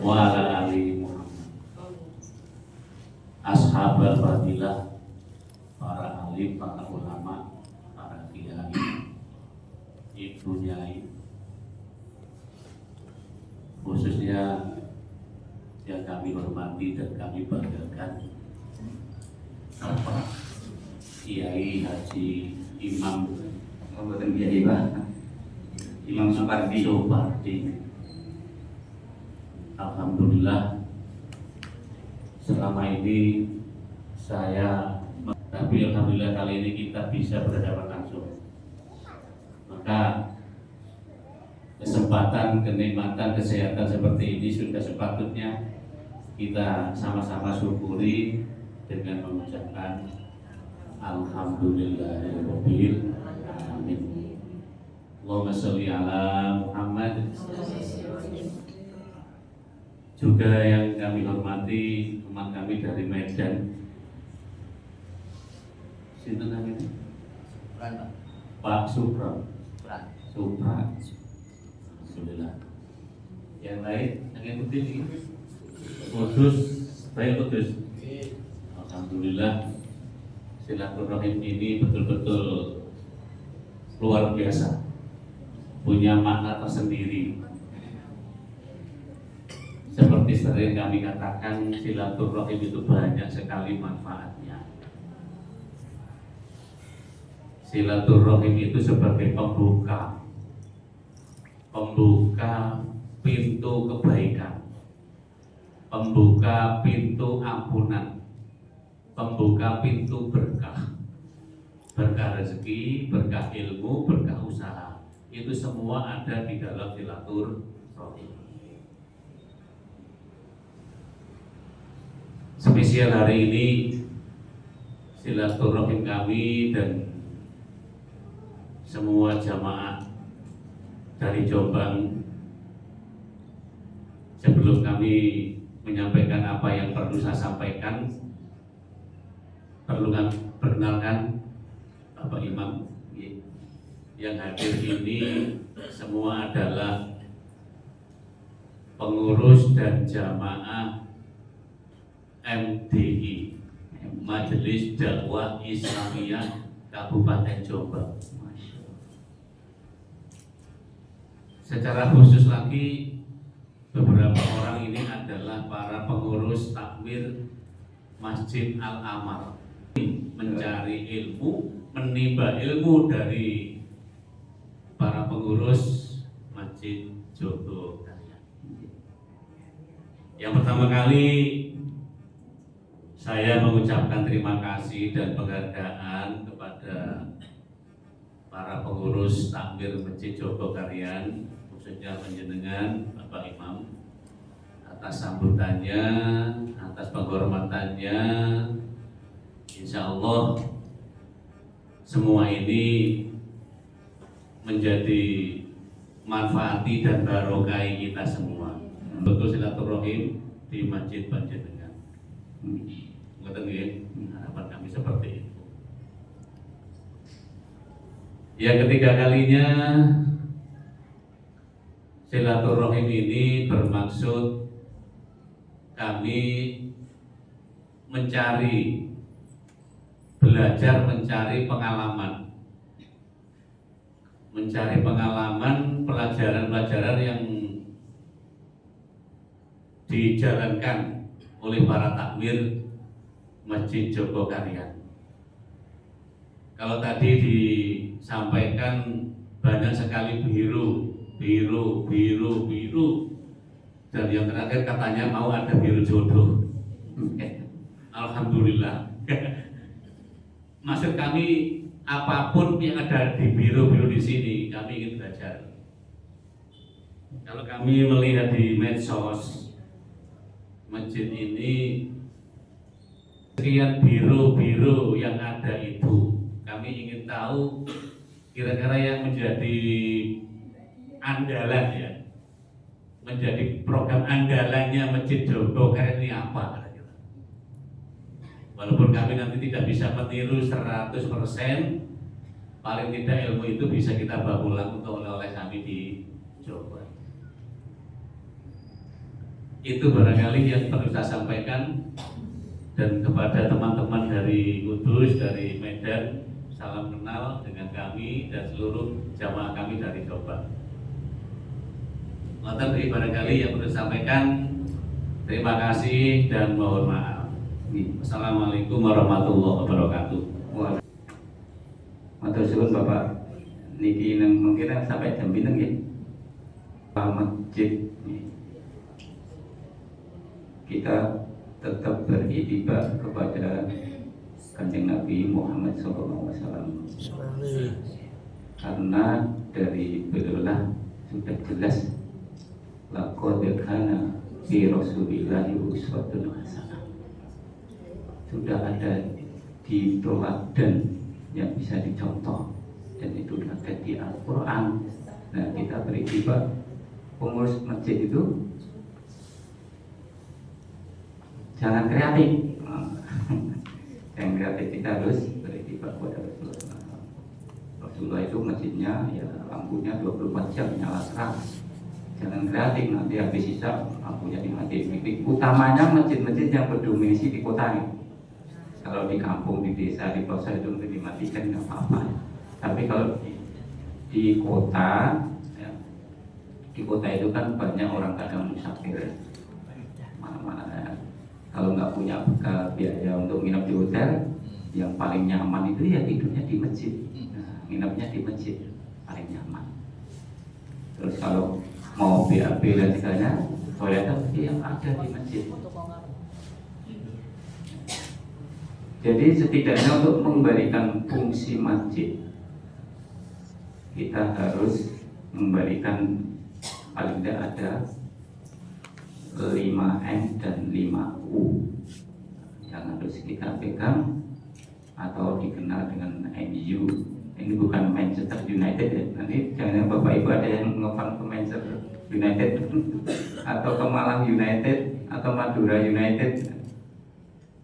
wa ala ali Muhammad. Ashabul fadilah, para alim, para ulama, para kiai, ibu nyai, khususnya yang kami hormati dan kami banggakan, Bapak Kiai Haji Imam Kiai Pak Imam Supardi. Alhamdulillah selama ini tapi alhamdulillah kali ini kita bisa berhadapan langsung. Maka kesempatan, kenikmatan, kesehatan seperti ini sudah sepatutnya kita sama-sama syukuri dengan mengucapkan Alhamdulillahirabbil alamin. Allahumma sholli ala Muhammad. Juga yang kami hormati teman kami dari Medan. Sinten namanya? Pak Supra. Alhamdulillah. Yang lain, yang putih ini Kudus, baik Kudus. Alhamdulillah. Silaturahim ini betul-betul luar biasa, punya makna tersendiri. Seperti sering kami katakan, silaturahim itu banyak sekali manfaatnya. Silaturahim itu sebagai pembuka pintu kebaikan, pembuka pintu ampunan, pembuka pintu berkah rezeki, berkah ilmu, berkah usaha. Itu semua ada di dalam silaturahim. Spesial hari ini silaturahim kami dan semua jamaah dari Jombang. Sebelum kami menyampaikan apa yang perlu saya sampaikan, perlu kami perkenalkan Bapak Imam yang hadir ini semua adalah pengurus dan jamaah MDI, Majelis Dakwah Islamiyah Kabupaten Jombang. Secara khusus lagi, beberapa orang ini adalah para pengurus takmir Masjid Al-Amal, mencari ilmu, menimba ilmu dari para pengurus Masjid Jogo. Yang pertama kali saya mengucapkan terima kasih dan penghargaan kepada para pengurus takmir Masjid Jogo Karyan, khususnya panjenengan Bapak Imam, atas sambutannya, atas penghormatannya. Insya Allah semua ini menjadi manfaati dan barokai kita semua. Betul silaturahim di masjid panjenengan. Ngoten nggih, harapan kami seperti itu. Yang ketiga kalinya silaturahim ini bermaksud kami belajar mencari pengalaman, pelajaran-pelajaran yang dijalankan oleh para takmir Masjid Jogo Karyan. Kalau tadi disampaikan banyak sekali biru, dan yang terakhir katanya mau ada biru jodoh. Alhamdulillah. Maksud kami apapun yang ada di biru di sini, kami ingin belajar. Kalau kami melihat di medsos masjid ini, sekian biru yang ada itu, kami ingin tahu kira-kira yang menjadi andalan ya, menjadi program andalannya Masjid Jogo Karyan ini apa? Walaupun kami nanti tidak bisa meniru 100%, paling tidak ilmu itu bisa kita bawa pulang untuk oleh kami di Jombang. Itu barangkali yang perlu saya sampaikan. Dan kepada teman-teman dari Kudus, dari Medan, salam kenal dengan kami dan seluruh jamaah kami dari Jombang. Ngoten iki barangkali yang perlu sampaikan. Terima kasih dan mohon maaf. Assalamualaikum warahmatullahi wabarakatuh. Wah, matur suwun Bapak. Niki mungkin sampai jam pinten nggih? Pak masjid kita tetap beritibar kepada Kanjeng Nabi Muhammad SAW, karena dari beliaulah sudah jelas laqad kana fi Rasulillahi uswatun hasanah, sudah ada di teladan yang bisa dicontoh dan itu ada di Al-Quran. Nah, kita beritibar pengurus masjid itu jangan kreatif. Yang kreatif kita harus beritibar kepada Rasulullah. Rasulullah itu masjidnya ya lampunya 24 jam nyala terang. Jangan kreatif, nanti habis sisa lampunya dimatiin. Utamanya masjid-masjid yang berdomisili di kota ini. Kalau di kampung, di desa, di pelosok itu mungkin dimatikan nggak apa-apa. Tapi kalau di kota, ya, di kota itu kan banyak orang kadang musafir, mana-mana. Ya. Kalau nggak punya bekal biaya untuk nginep di hotel, yang paling nyaman itu ya tidurnya di masjid. Nah, nginepnya di masjid paling nyaman. Terus kalau mau BAB dan sebagainya, toilet yang ada di masjid. Jadi setidaknya untuk mengembalikan fungsi masjid, kita harus memberikan paling tidak ada 5M dan 5U yang harus kita pegang atau dikenal dengan MU. Ini bukan Manchester United ya. Nanti jangan Bapak Ibu ada yang ngefan ke Manchester United atau ke Malang United atau Madura United.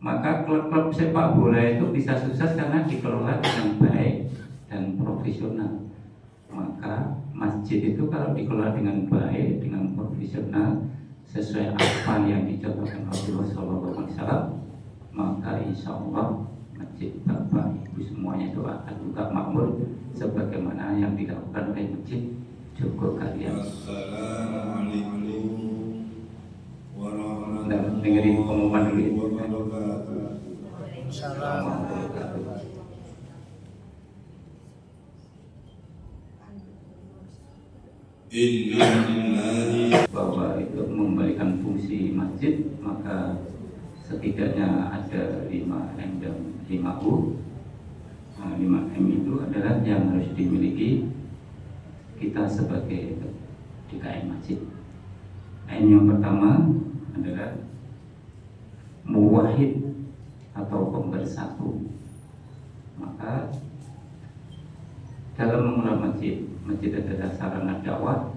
Maka klub-klub sepak bola itu bisa sukses karena dikelola dengan baik dan profesional. Maka masjid itu kalau dikelola dengan baik, dengan profesional, sesuai apa yang dicontohkan Rasulullah SAW, maka insya Allah masjid Bapak Ibu semuanya itu akan juga makmur sebagaimana yang dilakukan oleh masjid Joko kalian. Assalamualaikum warahmatullahi Nah, dengerin pengumuman dulu ya. wabarakatuh. Assalamualaikum. Innalillahi Bahwa itu memberikan fungsi masjid, maka setidaknya ada 5M dan 5U. Nah, 5M itu adalah yang harus dimiliki kita sebagai DKM masjid. M yang pertama adalah muwahhid atau pembersatu. Maka dalam mengelola masjid, masjid adalah sarana dakwah,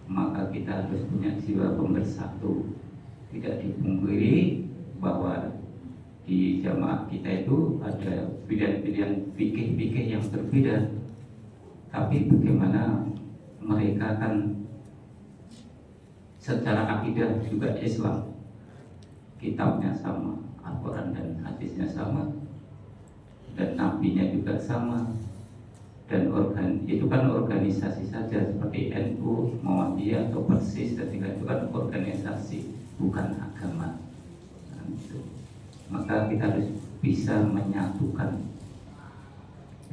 maka kita harus punya jiwa pembersatu. Tidak dipungkiri bahwa di jamaah kita itu ada pilihan-pilihan fikih-fikih yang berbeda, tapi bagaimana mereka kan secara akidah juga Islam, kitabnya sama, Al-Quran dan hadisnya sama, dan nabinya juga sama, dan itu kan organisasi saja seperti NU, Muhammadiyah atau Persis, dan itu kan organisasi bukan agama. Nah, itu. Maka kita harus bisa menyatukan.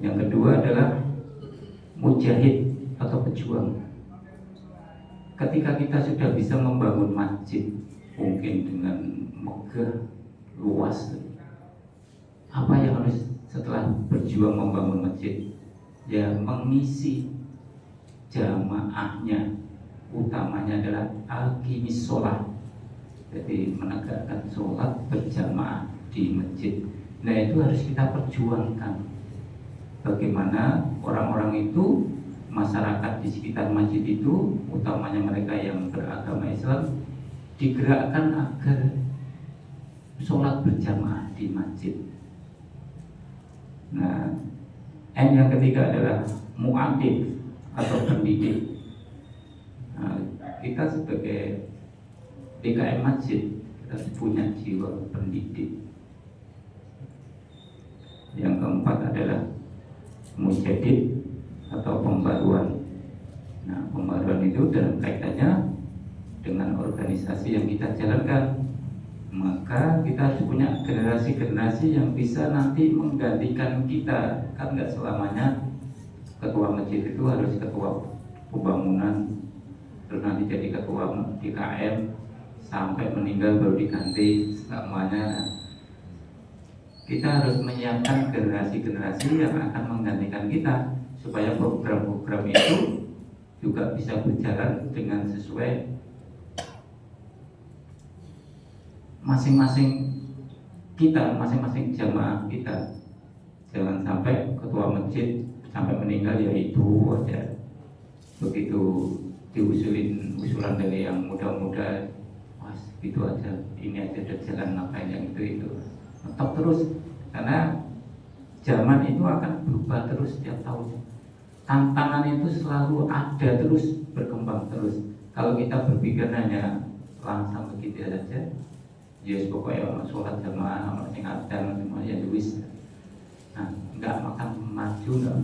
Yang kedua adalah mujahid atau pejuang. Ketika kita sudah bisa membangun masjid, mungkin dengan megah, luas, apa yang harus setelah berjuang membangun masjid? Ya, mengisi jamaahnya, utamanya adalah aqimis sholat, jadi menegakkan sholat berjamaah di masjid. Nah, itu harus kita perjuangkan. Bagaimana orang-orang itu, masyarakat di sekitar masjid itu, utamanya mereka yang beragama Islam, digerakkan agar sholat berjamaah di masjid. Nah, N yang ketiga adalah mu'adib atau pendidik. Nah, kita sebagai DKM Masjid kita harus punya jiwa pendidik. Yang keempat adalah mujadid atau pembaruan. Nah, pembaruan itu dalam kaitannya dengan organisasi yang kita jalankan. Maka kita harus punya generasi-generasi yang bisa nanti menggantikan kita. Kan nggak selamanya ketua masjid itu harus ketua pembangunan, terus nanti jadi ketua DKM sampai meninggal baru diganti selamanya. Kita harus menyiapkan generasi-generasi yang akan menggantikan kita supaya program-program itu juga bisa berjalan dengan sesuai masing-masing kita, masing-masing jamaah kita. Jangan sampai ketua masjid sampai meninggal ya itu aja, begitu usulan dari yang muda-muda, mas itu aja, ini aja udah jalan, ngapain yang itu tetap terus, karena zaman itu akan berubah terus setiap tahun. Tantangan itu selalu ada terus, berkembang terus. Kalau kita berpikir hanya langsung begitu saja, yes pokoknya sholat jamaah, sing adzan semuanya duis, nah nggak makan maju nggak.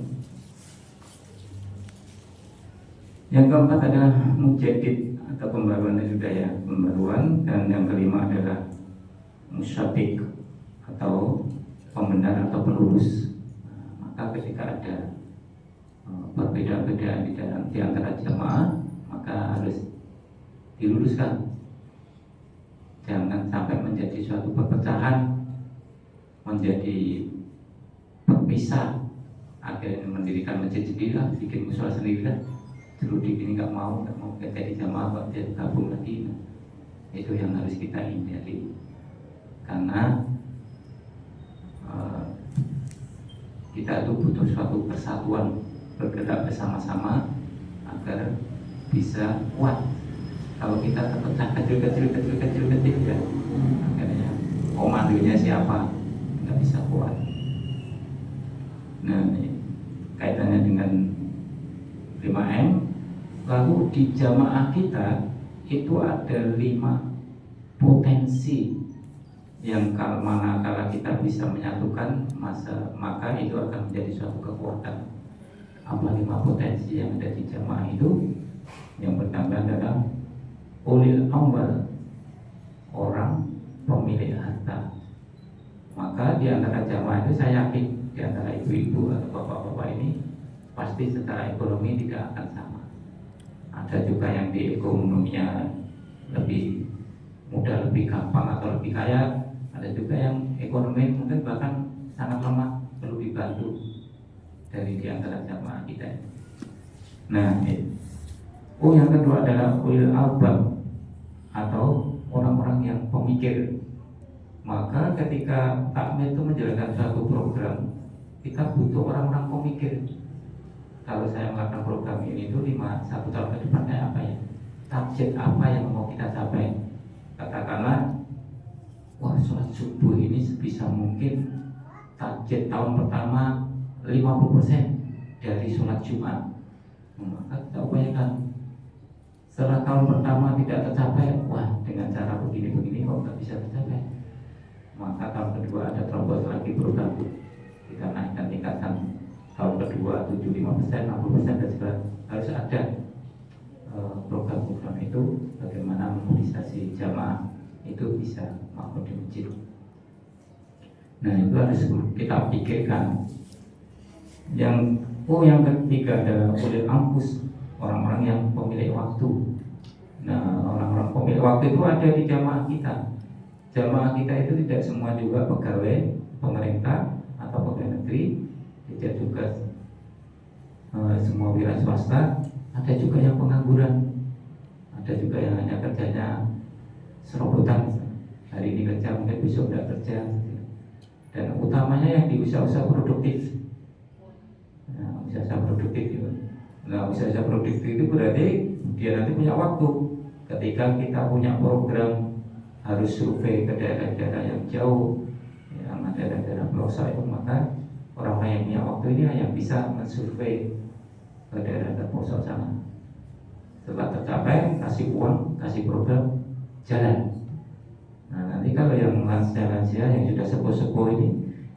Yang keempat adalah mujadid atau pembaruan budaya, pembaruan. Dan yang kelima adalah musyabik atau pembenar atau pelurus. Maka ketika ada perbedaan-perbedaan di antara jamaah, maka harus diluruskan. Jangan sampai menjadi suatu perpecahan, menjadi perpisah, akhirnya mendirikan masjid sendiri lah, bikin musola sendiri lah. Dulu di sini nggak mau jadi jamaah, kok dia gabung lagi. Nah, itu yang harus kita hindari, karena kita itu butuh suatu persatuan, bergerak bersama-sama agar bisa kuat. Kalau kita terpecah kecil ya, akhirnya komandonya siapa, nggak bisa kuat. Nah, ini kaitannya dengan 5M. Lalu di jamaah kita itu ada 5 potensi yang manakala kita bisa menyatukan, maka itu akan menjadi suatu kekuatan. Apa 5 potensi yang ada di jamaah itu? Yang pertama adalah ulil amwal, orang pemilik harta. Maka di antara jamaah itu saya yakin di antara ibu-ibu atau bapak-bapak ini pasti secara ekonomi tidak akan sama. Ada juga yang di ekonominya lebih mudah, lebih gampang atau lebih kaya. Ada juga yang ekonomi mungkin bahkan sangat lemah, perlu dibantu dari di antara jamaah kita. Nah, yang kedua adalah ulil albab atau orang-orang yang pemikir. Maka ketika takmir itu menjalankan satu program, kita butuh orang-orang pemikir. Kalau saya melakukan program ini itu 1 tahun ke depannya apa ya? Target apa yang mau kita capai? Katakanlah, wah sholat subuh ini sebisa mungkin target tahun pertama 50% dari sholat Jumat. Maka kita upayakan. Setelah tahun pertama tidak tercapai, wah dengan cara begini-begini kok nggak bisa tercapai. Maka tahun kedua ada terobosan lagi program, kita naikkan tingkatan. Tahun kedua 75%, 60%, dan segala harus ada program-program itu, bagaimana memobilisasi jamaah itu bisa makmum di masjid. Nah, itu harus kita pikirkan. Yang ketiga adalah ulil ampus, orang-orang yang pemilik waktu. Nah, orang-orang pemilik waktu itu ada di jamaah kita. Jamaah kita itu tidak semua juga pegawai pemerintah atau pegawai negeri, tidak juga semua wira swasta, ada juga yang pengangguran, ada juga yang hanya kerjanya serobotan, hari ini kerja mungkin besok tidak kerja. Dan utamanya yang di usaha-usaha produktif. Nah, usaha-usaha produktif itu. Nah, usaha-usaha produktif itu berarti dia nanti punya waktu. Ketika kita punya program harus survei ke daerah-daerah yang jauh, yang ada daerah pelosok itu, maka orang-orang yang punya waktu ini yang bisa mensurvei ke daerah pelosok sana. Setelah tercapai, kasih uang, kasih program, jalan. Nah nanti kalau yang lansia-lansia yang sudah sepuh-sepuh ini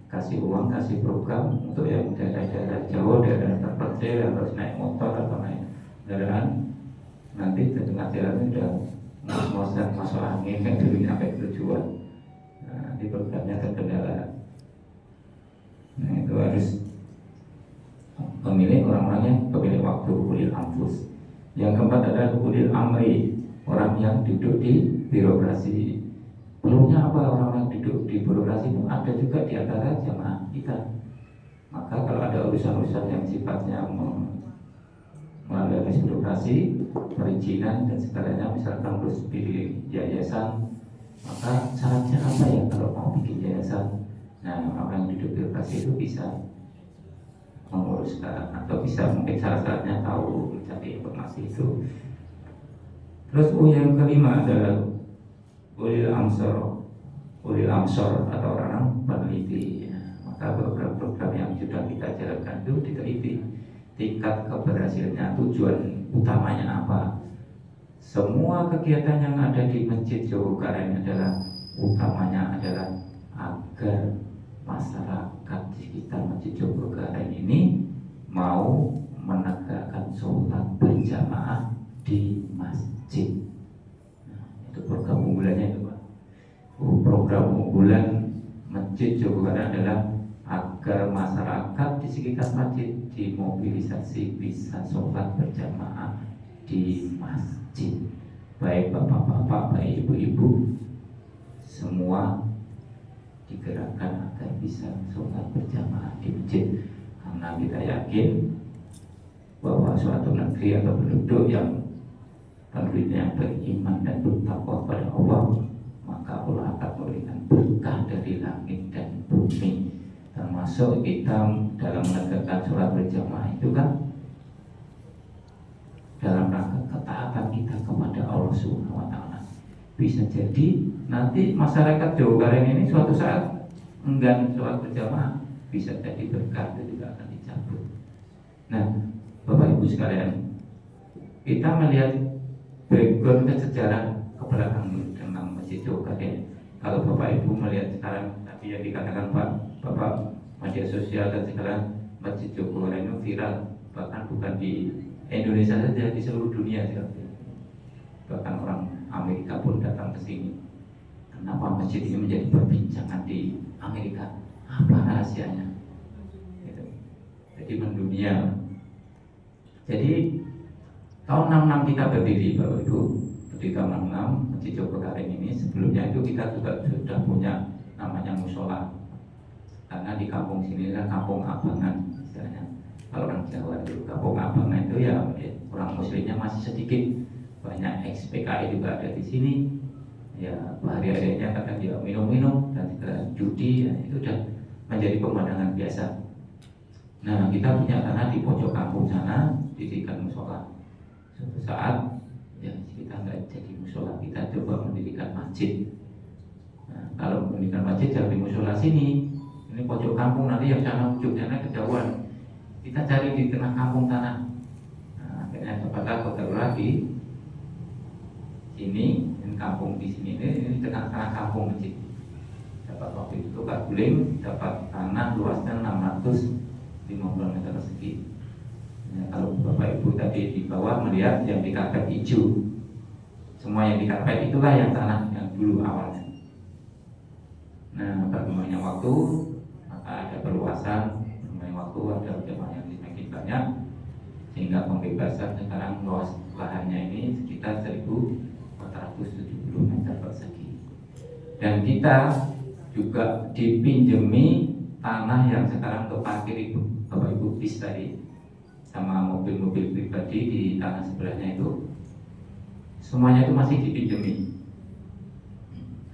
kasih uang, kasih program untuk yang daerah-daerah jauh, daerah terpencil yang harus naik motor atau naik kendaraan, nanti di tengah jalan udah ngos-ngosan masuk angin kan dulu sampai tujuan. Nah, nanti programnya terkendala. Nah itu harus pemilik orang-orangnya, pemilik waktu, ulil anfus. Yang keempat adalah ulil amri, orang yang duduk di birokrasi. Perlunya apa orang yang duduk di birokrasi itu ada juga di antara jamaah kita. Maka kalau ada urusan-urusan yang sifatnya melalui birokrasi, perizinan dan segalanya, misalkan harus pilih yayasan, maka syaratnya apa ya kalau mau bikin yayasan? Nah orang yang duduk birokrasi itu bisa menguruskan atau bisa mungkin syarat-syaratnya tahu, mencari informasi itu. Terus yang kelima adalah ulil amsor atau orang peneliti. Maka program-program yang sudah kita jalankan itu diteliti tingkat keberhasilannya, tujuan utamanya apa. Semua kegiatan yang ada di Masjid Jogokaren adalah utamanya adalah agar masyarakat di sekitar Masjid Jogokaren ini mau menegakkan sholat berjamaah di masjid. Nah, itu program unggulannya itu Pak. Program unggulan Masjid Jogokaren adalah agar masyarakat di sekitar masjid dimobilisasi bisa sholat berjamaah di masjid. Baik bapak-bapak, baik ibu-ibu, semua digerakkan agar bisa sholat berjamaah di masjid. Karena kita yakin bahwa suatu negeri atau penduduk yang penduduknya beriman dan bertakwa pada Allah, maka Allah akan memberikan berkah dari langit dan bumi. Termasuk kita dalam menegakkan sholat berjamaah itu kan dalam rangka ketaatan kita kepada Allah Subhanahu wa Ta'ala. Bisa jadi nanti masyarakat Jogokaren ini suatu saat enggan sholat berjamaah, bisa jadi berkah itu juga akan dicabut. Nah, Bapak Ibu sekalian, kita melihat background sejarah ke belakang tentang Masjid Jogokaren. Kalau Bapak Ibu melihat sekarang tadi yang dikatakan Bapak media sosial dan segala, Masjid Jogokaren itu viral, bahkan bukan di Indonesia saja, di seluruh dunia juga. Bahkan orang Amerika pun datang ke sini. Kenapa masjid ini menjadi perbincangan di Amerika? Apa rahasianya? Gitu. Jadi mendunia. Jadi tahun 66 kita berdiri, Bapak Ibu. Di tahun 66 Masjid Jogokaren ini, sebelumnya itu kita juga sudah punya namanya musola. Karena di kampung sini adalah kampung abangan istilahnya. Kalau orang Jawa itu kampung abangan itu ya orang muslimnya masih sedikit. Banyak ex-PKI juga ada di sini. Ya hari-harinya kadang dia minum-minum dan segala judi, ya, itu sudah menjadi pemandangan biasa. Nah kita punya tanah di pojok kampung sana, didirikan musola. Suatu saat ya kita nggak jadi musola, kita coba mendirikan masjid. Nah, kalau mendirikan masjid jangan di musola sini, ini pojok kampung, nanti yang sana ujungnya kejauhan. Kita cari di tengah kampung tanah. Nah, akhirnya dapatlah hotel lagi. Ini kampung di sini, ini tengah-tengah kampung masjid. Dapat waktu itu Kak Guling dapat tanah luasnya 650 meter persegi. Ya, kalau Bapak Ibu tadi di bawah melihat yang di karpet hijau, semua yang di karpet itulah yang tanah yang dulu awalnya. Nah, berkembangnya waktu, maka ada perluasan, berkembangnya waktu, ada jemaah yang semakin banyak, sehingga pembebasan sekarang luas lahannya ini sekitar 1.470 meter persegi. Dan kita juga dipinjemi tanah yang sekarang untuk parkir itu, Bapak Ibu bis tadi, sama mobil-mobil pribadi di tanah sebelahnya itu, semuanya itu masih dipinjemi.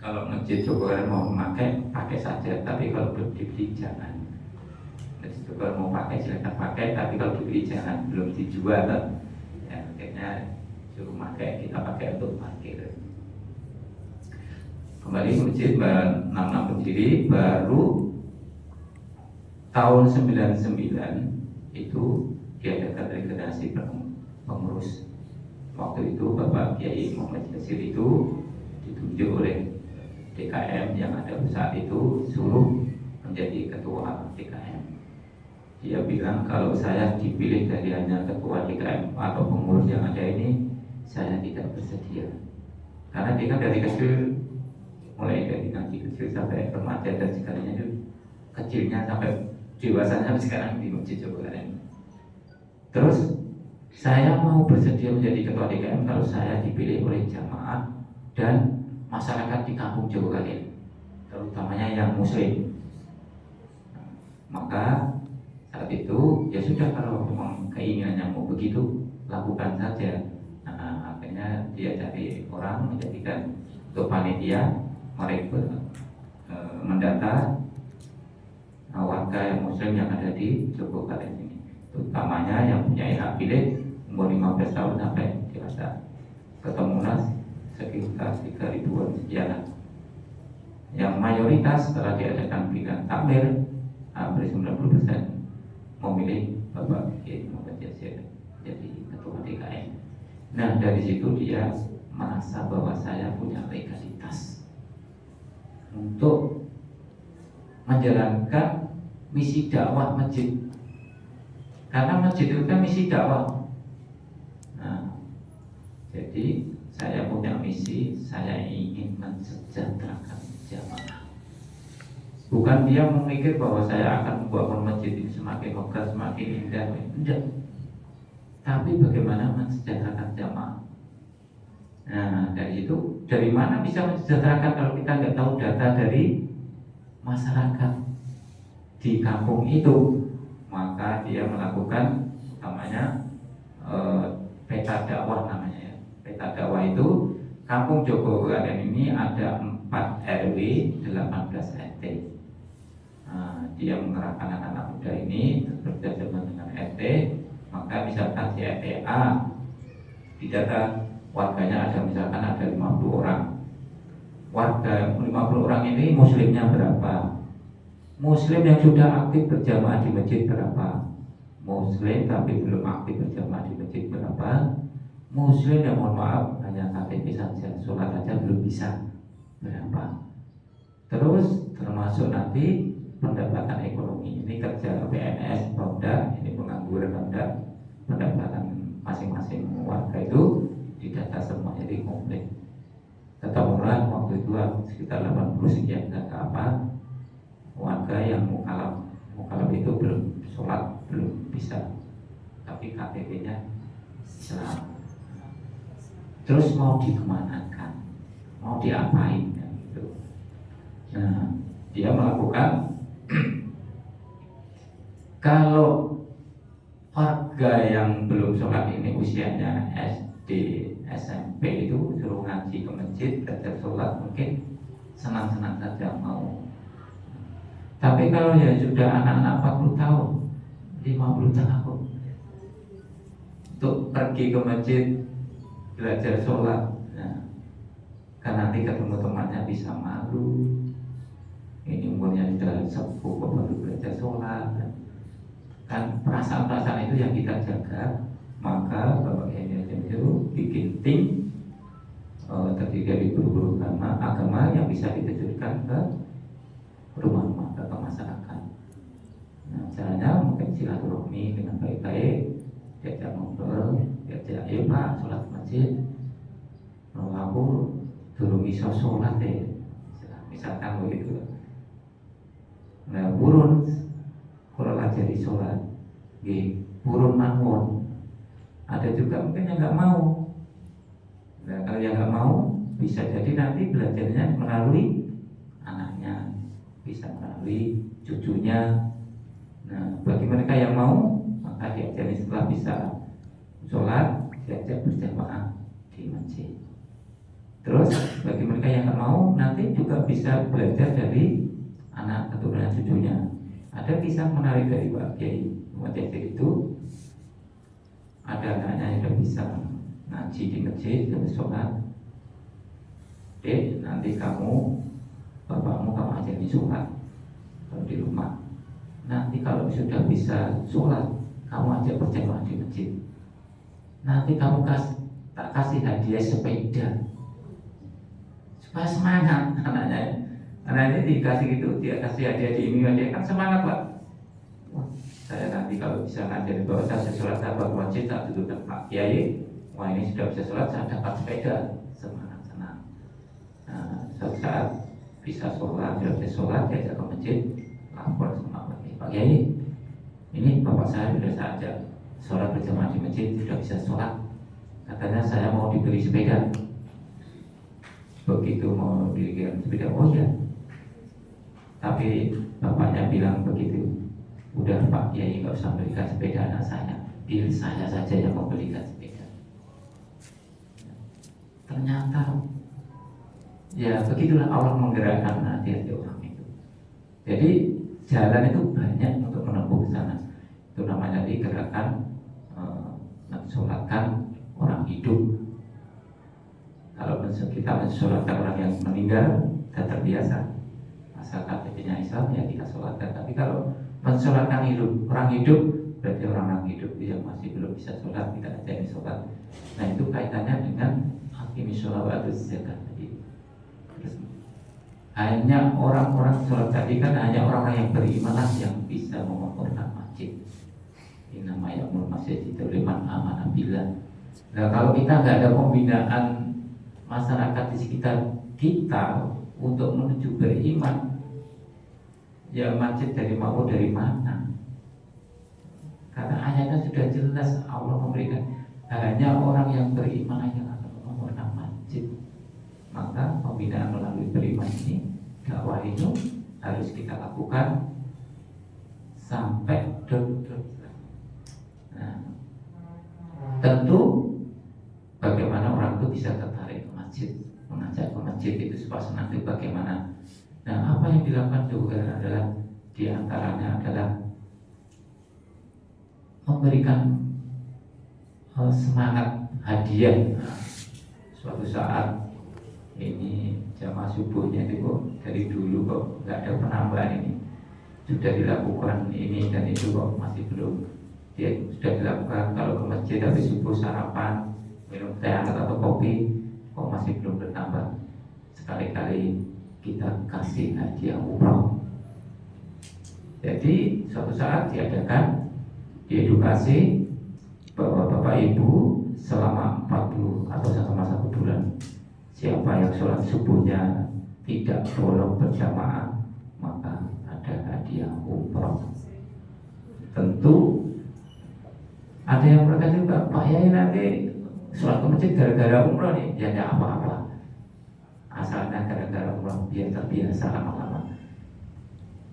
Kalau Masjid Jogokaren mau memakai, pakai saja, tapi kalau belum dibeli jangan. Jadi kalau mau pakai silakan pakai, tapi kalau dibeli jangan, belum dijual. Ya, akhirnya suruh pakai, kita pakai untuk parkir. Kembali ke masjid 66 berdiri, baru tahun 99 itu diadakan regenerasi pengurus. Waktu itu Bapak Kiai Muhammad Yasir itu ditunjuk oleh DKM yang ada saat itu, suruh menjadi ketua DKM. Dia bilang kalau saya dipilih dari hanya ketua DKM atau pengurus yang ada ini, saya tidak bersedia. Karena dia kan dari kecil, mulai dari ngaji kecil sampai remaja dan segalanya itu kecilnya sampai dewasanya sekarang di Masjid Joko Karen. Terus saya mau bersedia menjadi ketua DKM kalau saya dipilih oleh jamaah dan masyarakat di kampung Joko Karen, terutamanya yang muslim. Maka saat itu ya sudah, kalau memang keinginannya mau begitu, lakukan saja. Akhirnya dia cari orang menjadikan untuk panitia, mereka mendata warga yang muslim yang ada di Joko Karen ini, terutamanya yang punya hak pilih umur 15 tahun sampai dewasa. Ketemulah sekitar 3.000-an sekian. Yang mayoritas setelah diadakan pilihan takmir, hampir 90% memilih Bapak Kiai Muhammad Yasir jadi ketua DKM. Nah, dari situ dia merasa bahwa saya punya legalitas untuk menjalankan misi dakwah masjid. Karena masjid itu kan misi dakwah. Nah, jadi saya punya misi, saya ingin mensejahterakan jamaah. Bukan dia memikir bahwa saya akan membuat masjid ini semakin megah, semakin indah, tidak. Tapi bagaimana mensejahterakan jamaah. Nah, dari itu, dari mana bisa mensejahterakan kalau kita nggak tahu data dari masyarakat di kampung itu? Maka dia melakukan namanya peta dakwah namanya ya. Peta dakwah itu, kampung Joko Karen ini ada 4 RW, 18 RT. Dia mengerahkan anak-anak muda ini bekerja sama dengan RT. Maka misalkan di RT A di data warganya ada, misalkan ada 50 orang. Warga 50 orang ini muslimnya berapa? Muslim yang sudah aktif berjamaah di masjid berapa? Muslim tapi belum aktif berjamaah di masjid berapa? Muslim yang mohon maaf hanya KTP saja, sholat saja belum bisa berapa? Terus termasuk nanti pendapatan ekonomi, ini kerja PNS, Pemda, ini pengangguran Pemda, pendapatan masing-masing warga itu didata semua, jadi komplit. Ketemulah waktu itu sekitar 80 sekian data apa warga yang mukalaf itu belum sholat, belum bisa, tapi KTP-nya Islam. Terus mau dikemanakan, mau diapain kan gitu. Nah, dia melakukan kalau warga yang belum sholat ini usianya SD, SMP itu suruh ngaji ke masjid, belajar sholat, mungkin senang-senang saja mau. Tapi kalau ya sudah anak-anak 40 tahun, 50 tahun, untuk pergi ke masjid belajar sholat, nah, kan nanti ketemu temannya bisa malu. Ini umurnya sudah sepuh kok baru belajar sholat. Kan perasaan-perasaan itu yang kita jaga. Maka Bapak Kiai itu bikin tim terdiri dari guru-guru agama yang bisa diterjunkan ke rumah-rumah, ke masyarakat. Nah, caranya mungkin silaturahmi dengan baik-baik, diajak ngobrol, diajak Pak sholat masjid. Kalau aku dulu bisa sholat misalkan begitu. Nah, burun kalau ajari sholat, burun mawon. Ada juga mungkin yang nggak mau. Nah, kalau yang nggak mau, bisa jadi nanti belajarnya melalui anaknya, bisa melalui cucunya. Nah, bagi mereka yang mau, maka diajari setelah bisa sholat, diajak berjamaah di masjid. Terus bagi mereka yang nggak mau, nanti juga bisa belajar dari anak keturunan cucunya. Ada kisah menarik dari Pak Kiai Muhammad Yasir itu. Ada anaknya yang sudah bisa ngaji di masjid, sudah sholat. Nanti bapakmu kamu ajari sholat kalau di rumah. Nanti kalau sudah bisa sholat, kamu ajak berjamaah di masjid. Nanti kamu tak kasih hadiah sepeda supaya semangat anaknya. Anaknya dikasih gitu, dia kasih hadiah di ini, dia kan semangat Pak. Wah, saya nanti kalau bisa ngajarin bahwa saya sholat sahabat wajib tak dudukkan Pak Kiai, wah ini sudah bisa sholat, saya dapat sepeda, semangat senang. Nah, suatu saat bisa sholat, sudah bisa sholat, diajak ke masjid, lapor sama Pak Kiai, ini bapak saya sudah saya ajak sholat berjamaah di masjid, sudah bisa sholat, katanya saya mau diberi sepeda. Begitu mau diberikan sepeda, oh ya, tapi bapaknya bilang begitu, udah Pak Kiai nggak usah belikan sepeda anak saya, biar saya saja yang mau belikan sepeda. Ternyata ya begitulah Allah menggerakkan hati-hati orang itu. Jadi jalan itu banyak untuk menempuh ke sana. Itu namanya gerakan mensolatkan orang hidup. Kalau kita mensolatkan orang yang meninggal, sudah terbiasa. Asal KTP-nya Islam ya kita sholatkan. Tapi kalau mensolatkan orang hidup, berarti orang hidup yang masih belum bisa sholat, kita ajari sholat. Nah itu kaitannya dengan hakimi sholat wa atuz zakat tadi. Hanya orang-orang sholat tadi kan hanya orang-orang yang beriman yang bisa memakmurkan masjid. Ini namanya masjid itu liman amanah billah. Nah kalau kita nggak ada pembinaan masyarakat di sekitar kita untuk menuju beriman, ya masjid dari mau dari mana? Karena ayatnya sudah jelas, Allah memberikan hanya orang yang beriman yang akan memakmurkan masjid. Maka pembinaan melalui beriman ini, dakwah itu harus kita lakukan sampai betul-betul. Nah, tentu bagaimana orang itu bisa tertarik ke masjid, mengajak ke masjid itu supaya nanti bagaimana. Nah, apa yang dilakukan juga adalah diantaranya adalah memberikan semangat hadiah. Nah, suatu saat ini jamaah subuhnya itu kok dari dulu kok nggak ada penambahan ini, sudah dilakukan ini dan itu kok masih belum. Dia sudah dilakukan kalau ke masjid habis subuh sarapan minum teh atau kopi kok masih belum bertambah. Sekali-kali kita kasih hadiah umroh. Jadi suatu saat diadakan diedukasi bahwa Bapak Ibu selama 40 atau selama 1 bulan, siapa yang sholat subuhnya tidak bolong berjamaah maka ada hadiah umroh. Tentu ada yang berkata juga, Pak Yai nanti sholat ke masjid gara-gara umroh nih. Ya tidak apa-apa, asalnya gara-gara umroh biar terbiasa lama-lama.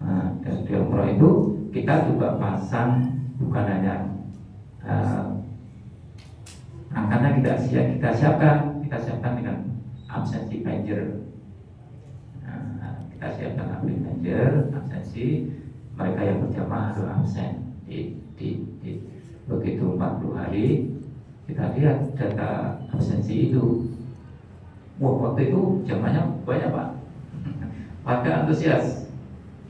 Nah, dan di umroh itu kita juga pasang bukan hanya angkatnya kita siapkan dengan absensi pager. Nah, kita siapkan absensi pager, absensi mereka yang berjamaah harus absen di begitu 40 hari kita lihat data absensi itu. Wah, waktu itu jamaahnya banyak Pak, warga antusias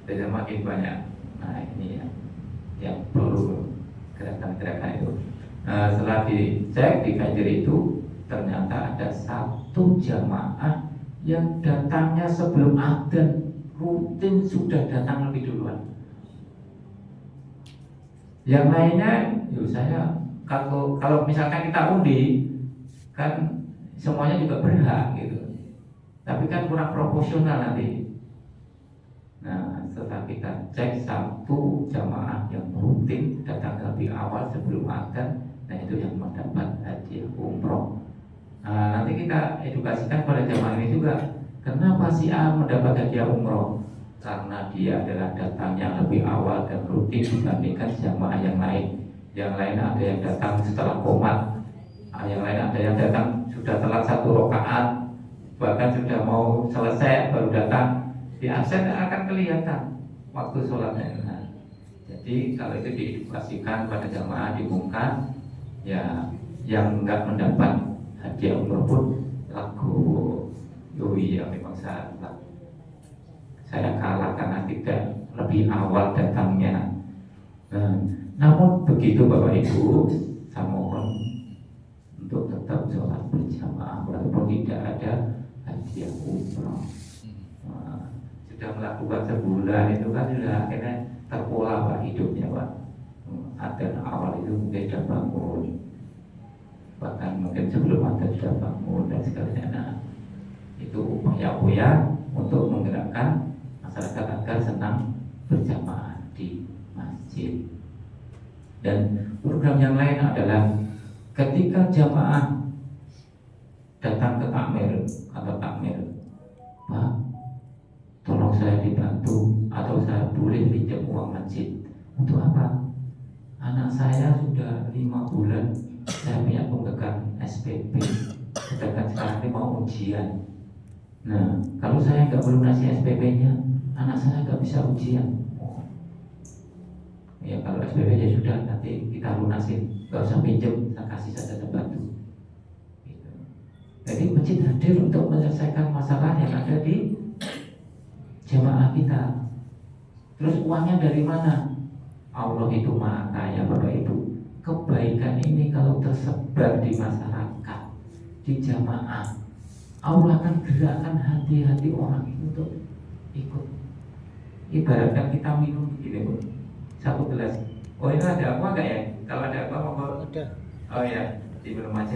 dan makin banyak. Nah ini yang perlu gerakan-gerakan itu. Nah, setelah dicek di kajian itu ternyata ada 1 jamaah yang datangnya sebelum adzan, rutin sudah datang lebih duluan. Yang lainnya, saya kalau misalkan kita undi kan semuanya juga berhak gitu, tapi kan kurang proporsional nanti. Nah, setelah kita cek 1 jamaah yang rutin datang lebih awal sebelum adzan, nah itu yang mendapat hadiah umroh. Nah, nanti kita edukasikan pada jamaah ini juga, kenapa si A mendapat hadiah umroh? Karena dia adalah datangnya lebih awal dan rutin dibandingkan jamaah yang lain. Yang lain ada yang datang setelah qomat, yang lain ada yang datang sudah telat 1 rakaat, bahkan sudah mau selesai baru datang. Di absen akan kelihatan waktu sholatnya. Nah, jadi kalau itu diedukasikan pada jamaah, diumumkan, ya yang nggak mendapat hadiah umroh pun lagu yoi ya memang saya kalah karena tidak lebih awal datangnya. Namun begitu Bapak Ibu, saya mohon untuk tetap sholat berjamaah walaupun tidak ada hadiah umroh. sudah melakukan sebulan itu kan sudah akhirnya terpola Pak hidupnya Pak. Adzan awal itu mungkin sudah bangun, bahkan mungkin sebelum adzan sudah bangun dan segalanya. Nah, itu upaya-upaya untuk menggerakkan masyarakat agar senang berjamaah di masjid. Dan program yang lain adalah ketika jamaah datang ke takmir atau takmir, Pak, tolong saya dibantu atau saya boleh pinjam uang masjid. Untuk apa? Anak saya sudah 5 bulan saya punya pemegang SPP, sedangkan sekarang ini mau ujian. Nah, kalau saya nggak melunasi SPP-nya, anak saya nggak bisa ujian. Ya kalau SPP ya sudah, nanti kita lunasin, nggak usah pinjam, saya kasih saja bantu. Gitu. Jadi masjid hadir untuk menyelesaikan masalah yang ada di jamaah kita. Terus uangnya dari mana? Allah itu maha kaya Bapak Ibu. Kebaikan ini kalau tersebar di masyarakat, di jamaah, Allah akan gerakkan hati-hati orang itu untuk ikut. Ibaratkan kita minum begini Bu, 1 gelas. Oh ini ada apa enggak ya? Kalau ada apa mau? Ada. Oh ya, diminum aja.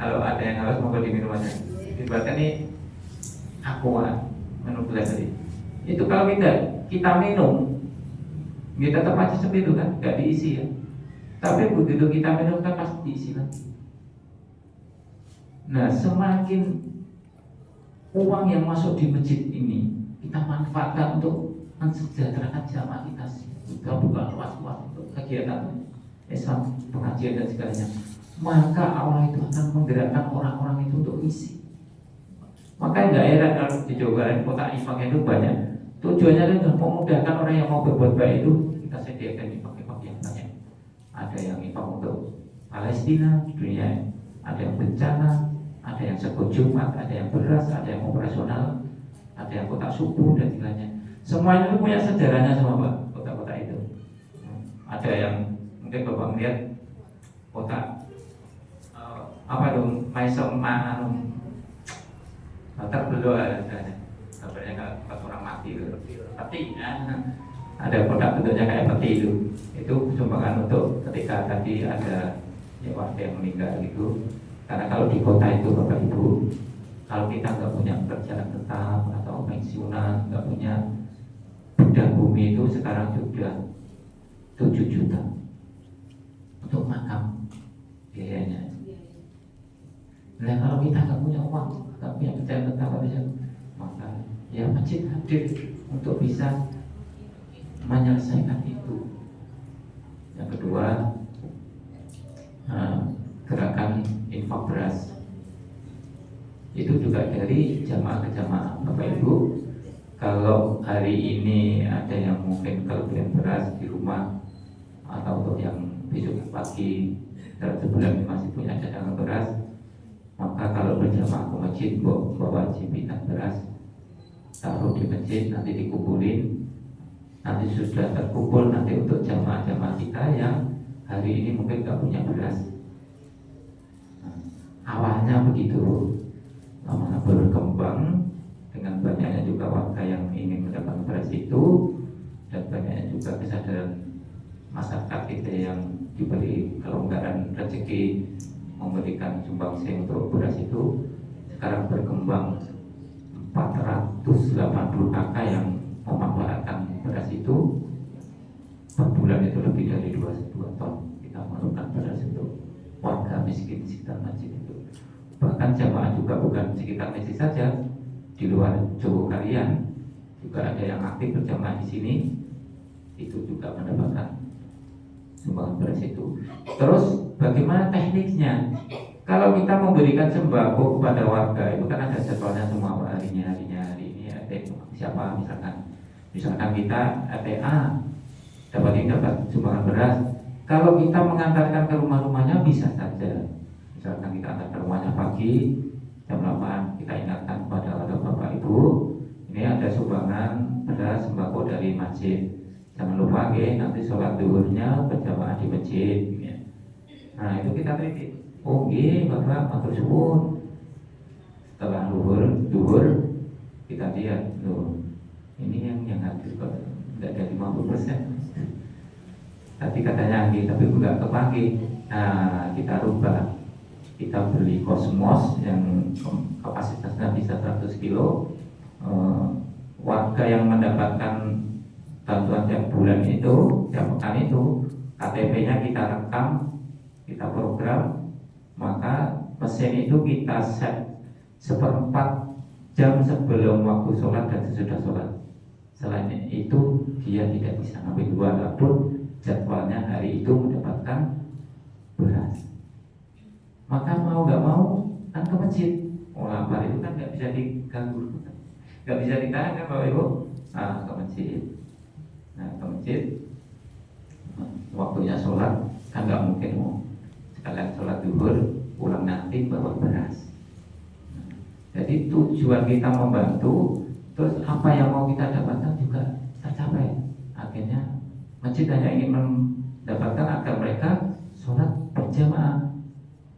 Kalau ada yang harus mau diminum aja. Ibaratkan ini aqua, minum gelas tadi. Itu kalau kita minum, kita tetap aja seperti itu kan, nggak diisi ya. Tapi begitu kita minum kan pasti diisi lagi. Nah, semakin uang yang masuk di masjid ini kita manfaatkan untuk mensejahterakan jamaah kita, kita buka luas-luas untuk kegiatan Islam, pengajian dan segalanya, maka Allah itu akan menggerakkan orang-orang itu untuk isi. Maka nggak heran kalau di Jawa Barat kota infak itu banyak. Tujuannya adalah memudahkan orang yang mau berbuat baik itu, kita sediakan infak-infak yang banyak. Ada yang infak untuk Palestina, dunia, ada yang bencana, ada yang sego Jumat, ada yang beras, ada yang operasional, ada yang kotak subuh dan sebagainya. Semuanya itu punya sejarahnya semua Pak, kota-kota itu. Ada yang mungkin Bapak melihat kotak apa dong, Maisem terbelah kabarnya nggak orang mati peti ya. Ada kotak bentuknya kayak peti itu sumbangan untuk ketika tadi ada ya, warga yang meninggal gitu. Karena kalau di kota itu Bapak Ibu, kalau kita nggak punya pekerjaan tetap atau pensiunan, nggak punya bidang bumi itu sekarang sudah 7 juta untuk makam biayanya. Nah kalau kita nggak punya uang, nggak punya pekerjaan tetap, nggak bisa, maka ya masjid hadir untuk bisa menyelesaikan itu. Yang kedua, gerakan infak beras itu juga dari jamaah ke jamaah Bapak Ibu. Kalau hari ini ada yang mungkin kelebihan beras di rumah atau untuk yang besok pagi dalam sebulan masih punya cadangan beras, maka kalau berjamaah ke masjid bawa cipitan beras, taruh di masjid, nanti dikumpulin, nanti sudah terkumpul nanti untuk jamaah-jamaah kita yang hari ini mungkin nggak punya beras. Awalnya begitu, lama berkembang dengan banyaknya juga warga yang ingin mendapatkan beras itu, dan banyaknya juga kesadaran masyarakat kita yang diberi kelonggaran rezeki memberikan sumbangsi untuk beras itu. Sekarang berkembang 480 kakak yang memanfaatkan beras itu. Per bulan itu lebih dari 2 ton kita memerlukan beras untuk warga miskin di sekitar masjid itu. Bahkan jamaah juga bukan sekitar masjid saja, di luar Jawa kalian juga ada yang aktif berjamaah di sini, itu juga mendapatkan sumbangan beras itu. Terus bagaimana tekniknya? Kalau kita memberikan sembako kepada warga itu kan ada jadwalnya semua harinya hari ini ada siapa misalkan kita RTA dapat sumbangan beras. Kalau kita mengantarkan ke rumah-rumahnya bisa saja. Misalkan kita antar ke rumahnya pagi jam 8, kita ingatkan kepada Bapak Ibu, ini ada sumbangan beras sembako dari masjid. Jangan lupa nanti sholat duhurnya berjamaah di masjid. Nah itu kita titip. Oh Bapak matur suwun. Setelah duhur kita lihat, loh ini yang hadir kok tidak ada 50%. Tadi katanya angin, tapi nggak kepake. Nah, kita rubah. Kita beli Cosmos yang kapasitasnya bisa 100 kilo. Warga yang mendapatkan bantuan tiap bulan itu, tiap pekan itu, KTP-nya kita rekam, kita program, maka mesin itu kita set 1/4 jam sebelum waktu sholat dan sesudah sholat. Selain itu dia tidak bisa ngambil, walaupun jadwalnya hari itu mendapatkan beras. Maka mau nggak mau kan ke masjid. Lapar itu kan nggak bisa diganggu, nggak bisa ditahan kan Bapak Ibu. Ke masjid. Nah, ke masjid waktunya sholat kan nggak mungkin mau sekalian sholat zuhur pulang nanti bawa beras. Jadi tujuan kita membantu, terus apa yang mau kita dapatkan juga tercapai. Akhirnya masjid hanya ingin mendapatkan agar mereka sholat berjamaah.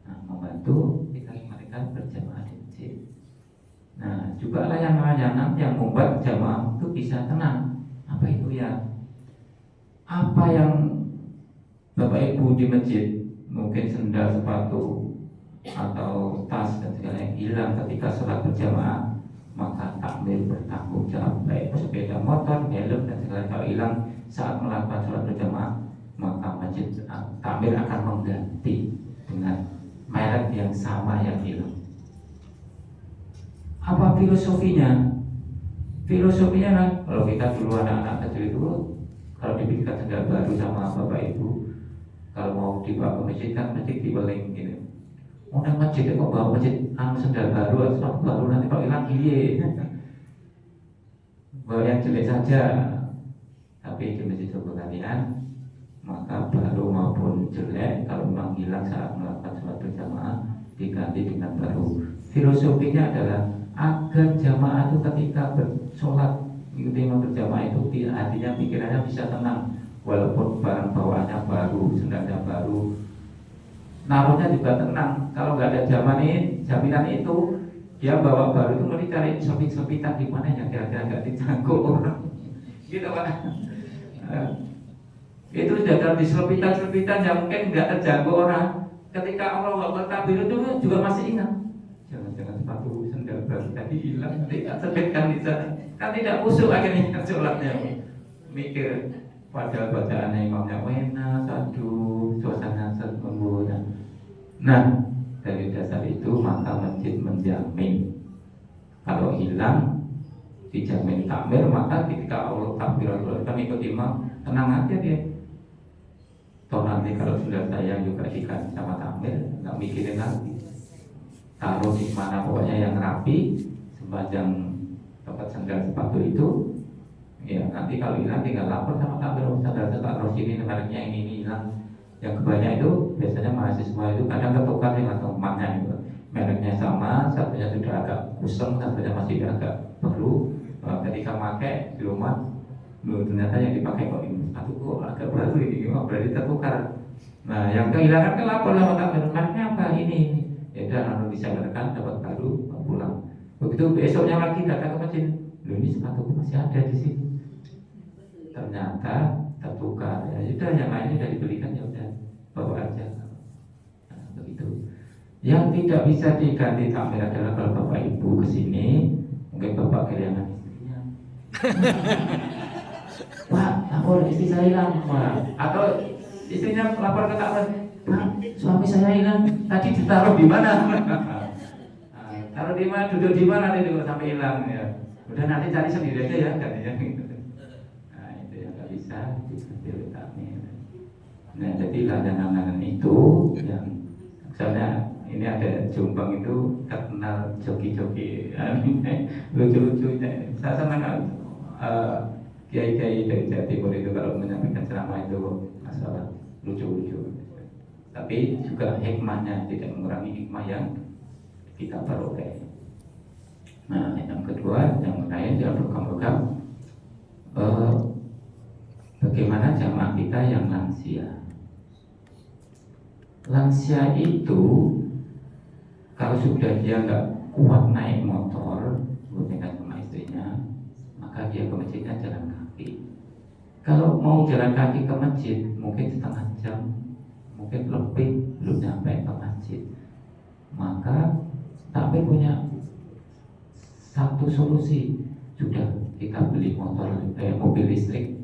Nah, membantu kita mereka berjamaah di masjid. Nah, juga layanan-layanan yang membuat jamaah itu bisa tenang. Apa itu ya? Apa yang Bapak Ibu di masjid, mungkin sendal, sepatu, atau tas dan segala yang hilang ketika sholat berjamaah, maka takmir bertanggung jawab, baik sepeda motor, helm dan segala kalau hilang saat melakukan sholat berjamaah, maka masjid takmir akan mengganti dengan merek yang sama yang hilang. Apa filosofinya? Filosofinya kan, kalau kita dulu anak-anak kecil itu, kalau diberikan sendal baru sama Bapak Ibu, kalau mau dibawa ke masjid kan masjid dibeling gitu. Udah masjid kok bawa masjid sendal baru atau baru nanti kalau hilang giye. Bawa yang jelek saja. Tapi di masjid kalian, maka baru maupun jelek kalau memang hilang saat melakukan sholat berjamaah diganti dengan baru. Filosofinya adalah agar jamaah itu ketika bersolat mengikuti imam berjamaah itu hatinya pikirannya bisa tenang, walaupun barang bawaannya baru, sendalnya baru, naruhnya juga tenang. Kalau nggak ada jaminan itu, dia bawa baru itu mesti cari selpit-selpitan di mana yang kira-kira nggak dijangkau orang, gitu Pak. Itu sudah ada di selpitan-selpitan yang mungkin nggak terjangkau orang. Ketika Allah bertakbir itu juga masih ingat. Jangan-jangan sepatu sendal baru tadi hilang, tidak selipitkan di sana. Kan tidak khusyuk akhirnya sholatnya. Mikir padahal bacaannya imamnya enak, aduh, suasana sempurna. Nah, dari dasar itu maka masjid menjamin kalau hilang dijamin takmir, maka ketika Allah takbiratul ihram ikut imam, tenang aja dia. Toh nanti kalau sudah saya juga dikasih sama takmir, nggak mikirin lagi. Taruh di mana pokoknya yang rapi, sepanjang tempat sendal sepatu itu. Ya nanti kalau hilang tinggal lapor sama takmir, sendal taruh sini, mereknya ini hilang. Yang kebanyakan itu biasanya mahasiswa itu kadang ketukar dengan temannya itu. Mereknya sama, satunya sudah agak kusam, satunya masih agak baru. Ketika pakai di rumah, ternyata yang dipakai kok ini sepatu kok agak baru ini, berarti tertukar. Nah yang kehilangan kan lapor sama takmir, mereknya apa ini? Ya udah lalu disadarkan dapat baru pulang. Begitu besoknya lagi datang ke masjid, loh ini sepatuku masih ada di sini. Ternyata tertukar. Ya sudah yang lainnya sudah dibelikan, ya udah bawa aja. Nah, begitu. Yang tidak bisa diganti takmir adalah kalau Bapak Ibu kesini, mungkin Bapak kehilangan istrinya. Pak, lapor istri saya hilang, atau istrinya lapor ke takmir, Pak, suami saya hilang, tadi ditaruh di mana? Taruh di mana, duduk di mana nih kalau sampai hilang ya. Udah nanti cari sendiri aja ya gantinya gitu. Nah itu yang nggak bisa diganti oleh takmir. Nah jadi layanan itu yang misalnya ini ada Jombang itu terkenal joki-joki, lucu-lucunya. Saya senang kiai-kiai dari Jawa Timur itu kalau menyampaikan ceramah itu masalah lucu-lucu. Tapi juga hikmahnya tidak mengurangi hikmah yang kita peroleh. Nah, yang kedua, yang lain dalam program-program bagaimana jamaah kita yang lansia. Lansia itu kalau sudah dia nggak kuat naik motor, bukan sama istri, maka dia ke masjidnya jalan kaki. Kalau mau jalan kaki ke masjid mungkin setengah jam, mungkin lebih belum nyampe ke masjid, maka tapi punya satu solusi, sudah kita beli mobil listrik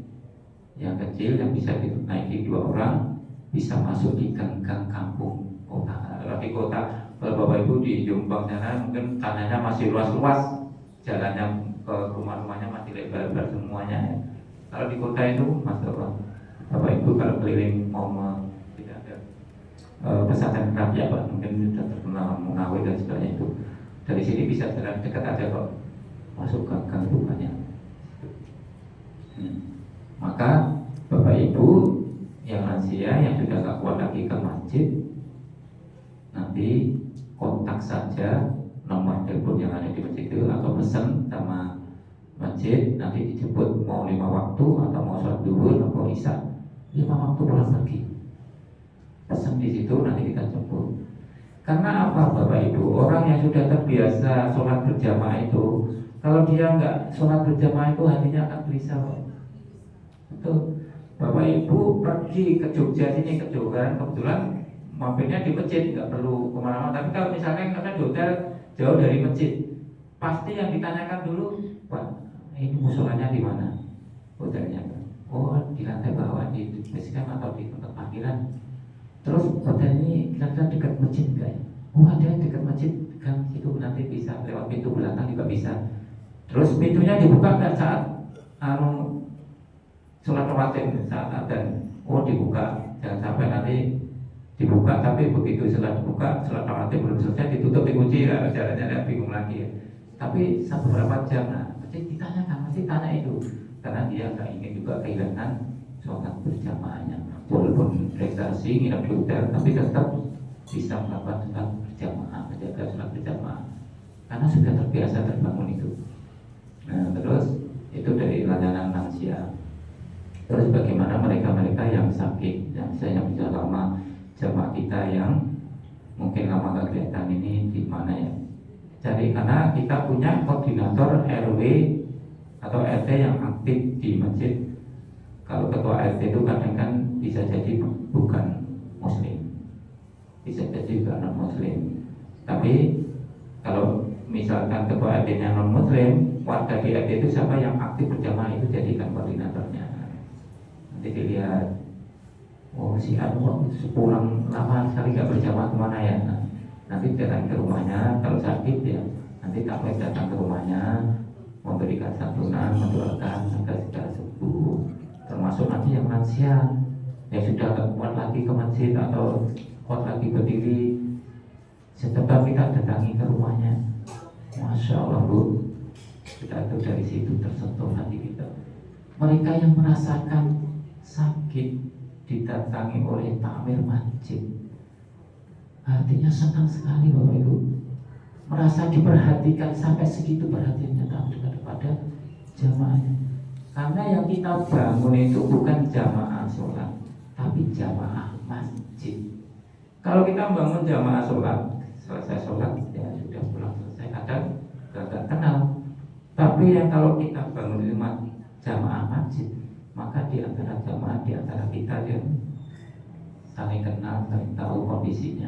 yang kecil yang bisa dinaiki 2 orang, bisa masuk di gang-gang kampung kota. Di kota, kalau Bapak Ibu di Jombang sana mungkin tanahnya masih luas-luas, jalannya ke rumah-rumahnya masih lebar-lebar semuanya ya. Kalau di kota itu Mas Bapak Ibu kalau keliling mau tidak ada pesantren kerabat Pak, mungkin sudah terkenal Munawir dan sebagainya itu. Dari sini bisa jalan dekat aja kok, masuk gang-gang itu banyak. Maka Bapak Ibu yang lansia yang sudah gak kuat lagi ke masjid, nanti kontak saja nomor telepon yang ada di masjid itu, atau pesan sama masjid, nanti dijemput mau 5 waktu atau mau sholat duhur atau isya 5 waktu pulang pergi. Pesan di situ nanti kita jemput. Karena apa Bapak Ibu? Orang yang sudah terbiasa sholat berjamaah itu, kalau dia nggak sholat berjamaah itu hatinya akan gelisah. Betul. Bapak Ibu pergi ke Jogja sini, ke Jogja kebetulan mampirnya di masjid, nggak perlu kemana-mana. Tapi kalau misalnya karena di hotel jauh dari masjid, pasti yang ditanyakan dulu, Pak, ini musolanya di mana? Hotelnya. Oh, di lantai bawah di basecamp atau di tempat parkiran. Terus hotel ini kira-kira dekat masjid enggak ya? Oh, ada dekat masjid kan, itu nanti bisa lewat pintu belakang juga bisa. Terus pintunya dibuka nggak saat sholat rawatib, saat adzan? Oh, dibuka. Jangan sampai nanti dibuka tapi begitu setelah dibuka sholat rawatib belum selesai, ditutup, dikunci, ya, jalannya ada bingung lagi ya. Tapi sampai berapa jam? Nah, mesti ditanyakan, mesti tanya itu, karena dia nggak ingin juga kehilangan sholat berjamaahnya. Walaupun rekreasi nginap di hotel, tapi tetap bisa melakukan sholat berjamaah, menjaga sholat berjamaah, karena sudah terbiasa terbangun itu. Nah, terus itu dari layanan lansia. Terus bagaimana mereka-mereka yang sakit, yang saya bisa lama, jamaah kita yang mungkin lama gak kelihatan ini di mana ya? Jadi karena kita punya koordinator RW atau RT yang aktif di masjid. Kalau ketua RT itu kadang kan bisa jadi bukan muslim, bisa jadi juga non muslim. Tapi kalau misalkan ketua RT-nya non muslim, warga di RT itu siapa yang aktif berjamaah itu jadikan koordinatornya. Nanti dilihat, oh si Anu sepulang lama sekali gak berjamaah kemana ya? Nah, nanti datang ke rumahnya, kalau sakit ya nanti takut datang ke rumahnya, memberikan santunan, mendoakan agar segera sembuh. Termasuk nanti yang lansia yang sudah gak kuat lagi ke masjid atau kuat lagi berdiri, setiap kita datangi ke rumahnya. Masya Allah Bu, kita itu dari situ tersentuh hati kita. Mereka yang merasakan sakit didatangi oleh takmir masjid, hatinya senang sekali Bapak Ibu, merasa diperhatikan, sampai segitu perhatiannya kepada jamaahnya. Karena yang kita bangun itu bukan jamaah sholat, tapi jamaah masjid. Kalau kita bangun jamaah sholat, selesai sholat ya sudah pulang selesai, kadang gak kenal. Tapi yang kalau kita bangun itu jamaah masjid, maka di antara jamaah, di antara kita dia saling kenal, saling tahu kondisinya.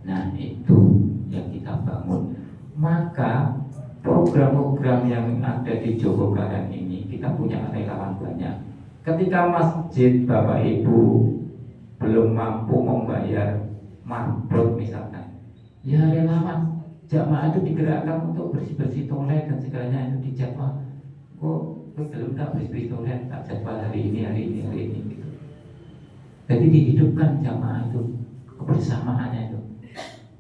Nah itu yang kita bangun. Maka program-program yang ada di Jogokaryan ini, kita punya relawan banyak. Ketika masjid Bapak Ibu belum mampu membayar marbot misalkan, ya relawan jamaah itu digerakkan untuk bersih-bersih toilet dan segalanya, itu dijadwal. Kok belum tak bersih-bersih toilet, tak jadwal hari ini gitu. Jadi dihidupkan jamaah itu, kebersamaannya itu.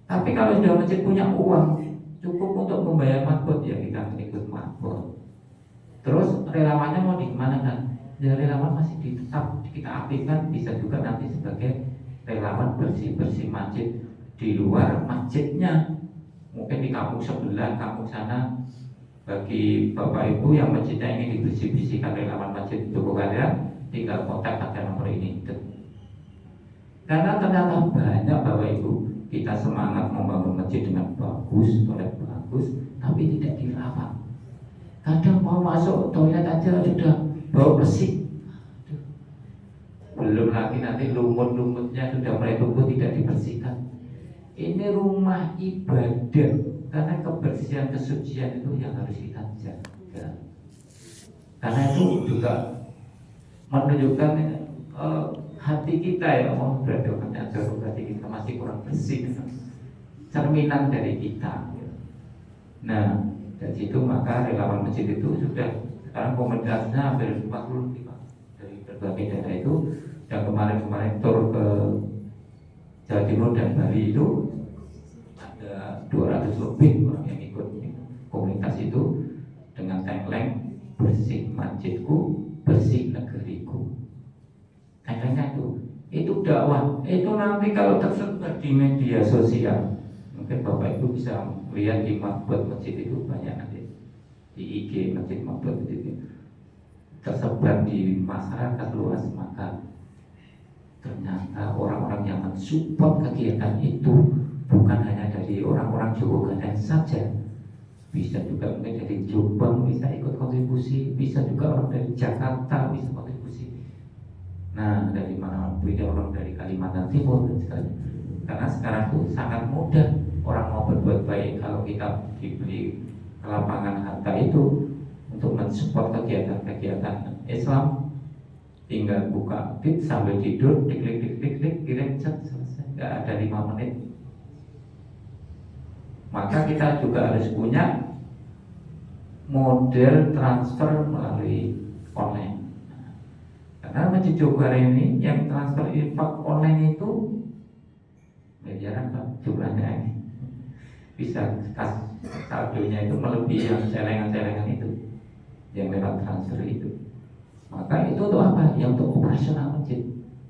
Tapi kalau sudah masjid punya uang cukup untuk membayar marbot, ya kita ikut marbot. Terus relawannya mau dimanakan? Ya relawan masih tetap kita aktifkan, bisa juga nanti sebagai relawan bersih-bersih masjid di luar masjidnya. Mungkin di kampung sebelah, kampung sana, bagi Bapak Ibu yang masjidnya ingin dibersih-bersihkan relawan masjid Jogokaryan, tinggal kontak pada nomor ini. Karena ternyata banyak Bapak Ibu, kita semangat membangun masjid dengan bagus, toilet bagus, tapi tidak dirawat. Kadang mau masuk toilet aja sudah bau bersih. Belum lagi nanti lumut-lumutnya sudah mulai tumbuh tidak dibersihkan. Ini rumah ibadah, karena kebersihan kesucian itu yang harus kita jaga. Karena itu juga menunjukkan hati kita ya, oh berarti orang yang berarti kita masih kurang bersih, cerminan dari kita. Nah, dari situ maka relawan masjid itu sudah sekarang komunitasnya hampir 40 dari berbagai daerah itu. Dan kemarin tur ke Jawa Timur dan Bali itu ada 200 lebih orang yang ikut komunitas itu dengan tagline bersih masjidku, bersih negeriku. Tagline itu dakwah. Itu nanti kalau tersebar di media sosial, mungkin Bapak Ibu bisa lihat di Makbut masjid itu banyak nanti di IG masjid Makbut itu tersebar di masyarakat luas, maka ternyata orang-orang yang mensupport kegiatan itu bukan hanya dari orang-orang Jawa Barat saja, bisa juga mungkin dari Jombang bisa ikut kontribusi, bisa juga orang dari Jakarta bisa kontribusi. Nah, dari mana bisa orang dari Kalimantan Timur dan sebagainya. Karena sekarang tuh sangat mudah orang mau berbuat baik kalau kita diberi kelapangan harta itu untuk mensupport kegiatan-kegiatan Islam. Tinggal buka feed sambil tidur, klik kirim chat, selesai, nggak ada 5 menit. Maka kita juga harus punya model transfer melalui online. Karena Masjid Jogja ini yang transfer infak online itu miliaran Pak jumlahnya ini. Bisa saldonya itu melebihi yang celengan-celengan itu yang lewat transfer itu. Maka itu untuk apa? Ya untuk operasional masjid,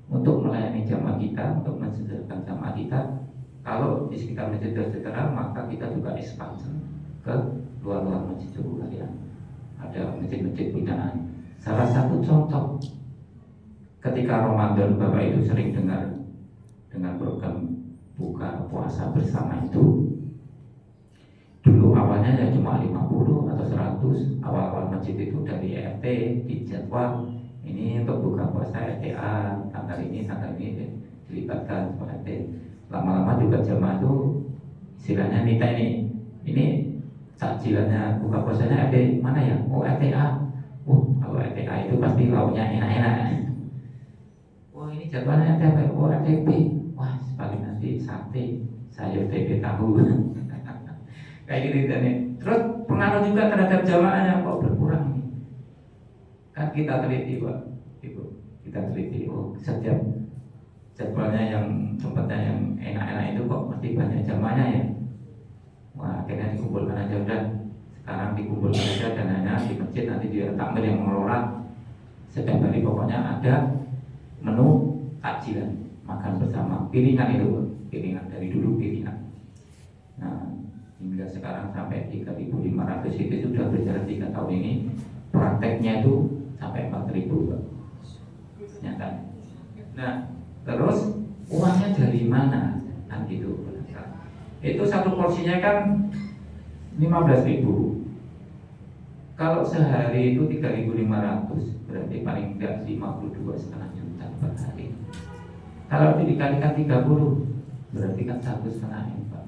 untuk melayani jamaah kita, untuk mensederhanakan jamaah kita. Kalau di sekitar masjid tersedia, maka kita juga ekspansi ke luar-luar masjid juga ya. Ada masjid-masjid binaan. Salah satu contoh, ketika Ramadan Bapak itu sering dengar dengan program buka puasa bersama itu. Dulu awalnya ya cuma 50 atau 100. Awal-awal masjid itu dari RT dijadwal ini untuk buka puasa RTA tanggal ini dilibatkan sama RT. Lama-lama juga jamaah itu istilahnya nita ini takjilannya buka puasanya RT mana ya? Oh RTA. Kalau RTA itu pasti lauknya enak-enak. Ini jadwalnya RT apa? Oh RTP. Wah paling nanti sate sayur tempe tahu. Kayak gitu nih. Terus pengaruh juga terhadap jamaahnya kok berkurang nih. Kan kita teliti Pak, Ibu. Kita teliti setiap jadwalnya yang tempatnya yang enak-enak itu kok mesti banyak jamaahnya ya. Wah akhirnya dikumpulkan aja udah. Sekarang dikumpulkan aja dananya di masjid, nanti dia takmir yang mengelola. Setiap hari pokoknya ada menu takjilan makan bersama, piringan itu, piringan dari dulu piringan. Nah hingga sekarang sampai 3.500 itu sudah berjalan 3 tahun ini. Prakteknya itu sampai 4.000 nyata. Nah terus uangnya dari mana kan gitu. Itu satu porsinya kan 15.000. Kalau sehari itu 3.500 berarti paling enggak 52,5 juta per hari. Kalau dikalikan 30 berarti kan 1,5 juta.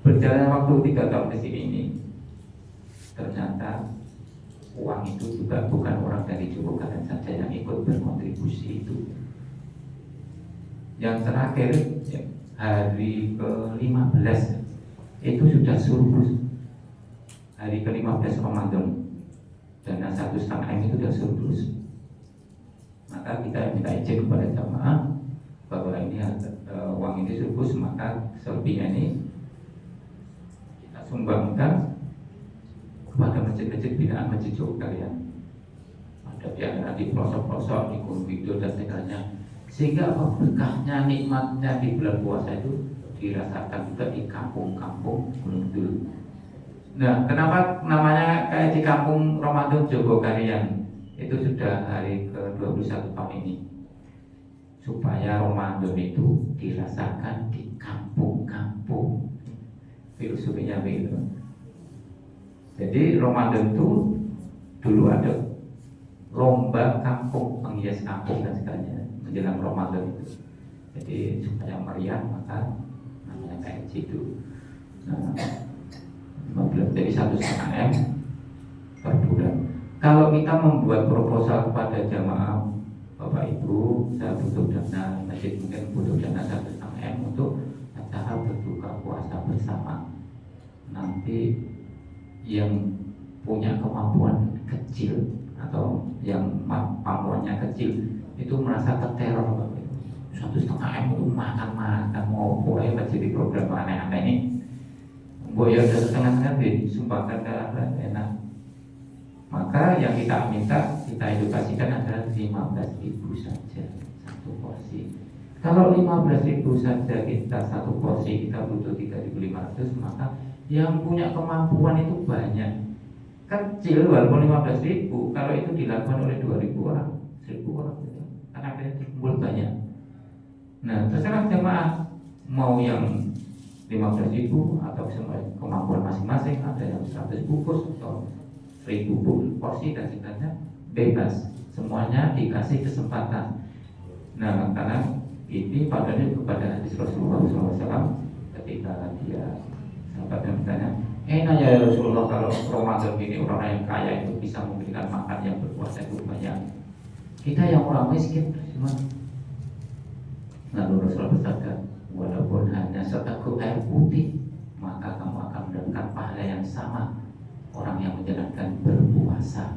Berjalan waktu 3 tahun ke sini ini, ternyata uang itu juga bukan orang dari Jawa Barat saja yang ikut berkontribusi itu. Yang terakhir hari ke-15 itu sudah surplus. Hari ke-15 Ramadan dana 1,5 M itu sudah surplus. Maka kita minta izin kepada jamaah bahwa ini uang ini surplus, maka selebihnya ini sumbangkan kepada masjid-masjid binaan Masjid Jogja kalian. Ada yang di pelosok-pelosok, di Gunung Kidul dan sebagainya. Sehingga berkahnya, nikmatnya di bulan puasa itu dirasakan juga di kampung-kampung Gunung Kidul. Nah, kenapa namanya kayak di kampung Ramadan Jogokarian? Itu sudah hari ke-21 tahun ini. Supaya Ramadan itu dirasakan di kampung-kampung. Filosofinya begitu. Jadi Ramadan itu dulu ada lomba kampung, penghias kampung dan sebagainya menjelang Ramadan itu. Jadi supaya meriah maka namanya kayak gitu. Nah, 15 jadi 1,5 M per bulan. Kalau kita membuat proposal kepada jamaah, Bapak Ibu, saya butuh dana, masjid mungkin butuh dana 1,5 M untuk acara berbuka puasa bersama. Nanti yang punya kemampuan kecil atau yang pamornya kecil itu merasa terteror, Bapak Ibu. 1,5 M itu makan mau boleh jadi program aneh-aneh ini. Boya dari tengah-tengah disumbangkan ke enak. Maka yang kita minta, kita edukasikan adalah 15.000 saja satu porsi. Kalau 15.000 saja kita satu porsi, kita butuh 3.500, maka yang punya kemampuan itu banyak. Kecil walaupun 15.000, kalau itu dilakukan oleh 2.000 orang, 1.000 orang, kan akhirnya terkumpul banyak. Nah, terserah jemaah mau yang 15.000 atau sesuai kemampuan masing-masing, ada yang 100 bungkus atau 1.000 porsi dan sebagainya, bebas, semuanya dikasih kesempatan. Nah, karena ini padanya kepada hadis Rasulullah SAW ketika dia sahabatnya bertanya, enak ya Rasulullah kalau Ramadan ini orang yang kaya itu bisa memberikan makan yang berpuasa itu banyak. Kita yang orang miskin cuma. Lalu Rasulullah bersabda, walaupun hanya seteguk air putih, maka kamu akan mendapatkan pahala yang sama orang yang menjalankan berpuasa.